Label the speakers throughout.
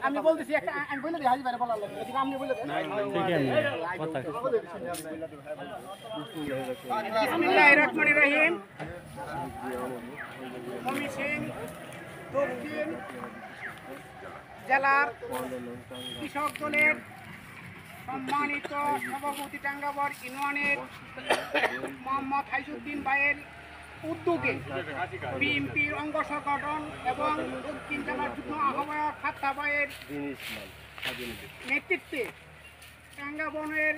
Speaker 1: আমি বলতেছি একটা আমি বলে দিই হাজি ভাই বলার লাগে এদিকে আপনি বলে দেন বিসমিল্লাহির রহমানির রহিম ময়মনসিংহ দক্ষিণ জেলার কৃষক দলের সম্মানিত সভাপতি টাঙ্গাবর ইউনিয়নের মোহাম্মদ হাইজুদ্দিন ভাইয়ের উদ্যোগে বিএনপির অঙ্গ সংগঠন এবং দক্ষিণ জেলার যুগ্ম আহ্বায়ক ফাত্তা ভাইয়ের নেতৃত্বে টাঙ্গাবনের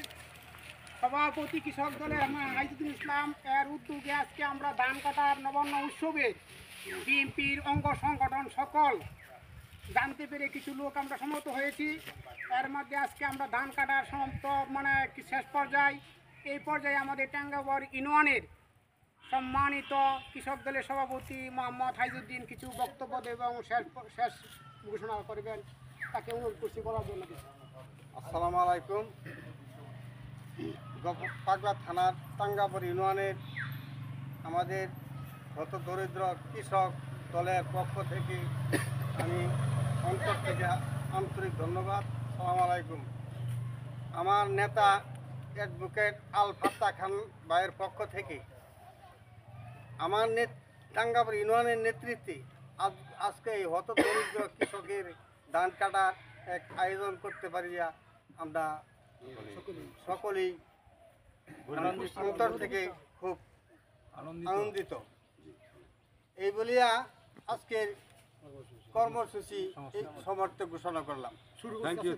Speaker 1: সভাপতি কৃষক দলের হাইজুদ্দিন ইসলাম এর উদ্যোগে আজকে আমরা ধান কাটার নবান্ন উৎসবে বিএনপির অঙ্গ সংগঠন সকল জানতে পেরে কিছু লোক আমরা সমবেত হয়েছি। এর মধ্যে আজকে আমরা ধান কাটার সমাপ্ত শেষ পর্যায়ে এই পর্যায়ে আমাদের টাঙ্গাবর ইউনিয়নের সম্মানিত কৃষক দলের সভাপতি মোহাম্মদ হাইজুদ্দিন কিছু বক্তব্য এবং শেষ ঘোষণা করবেন, তাকে অনুরোধ করছি বলার জন্য।
Speaker 2: আসসালামু আলাইকুম। পাগলা থানার টাঙ্গাবর ইউনিয়নের আমাদের হত দরিদ্র কৃষক দলের পক্ষ থেকে আমি অন্তর থেকে আন্তরিক ধন্যবাদ। আসসালামু আলাইকুম। আমার নেতা অ্যাডভোকেট আল ফাত্তা খান ভাইয়ের পক্ষ থেকে আমার টাঙ্গাবর ইউনিয়নের নেতৃত্বে আজকে এই হত দরিদ্র কৃষকের ধান কাটার এক আয়োজন করতে পারিয়া আমরা সকলেই অন্তর থেকে খুব আনন্দিত। এই বলিয়া আজকের কর্মসূচি সমর্থক ঘোষণা করলাম। Thank you.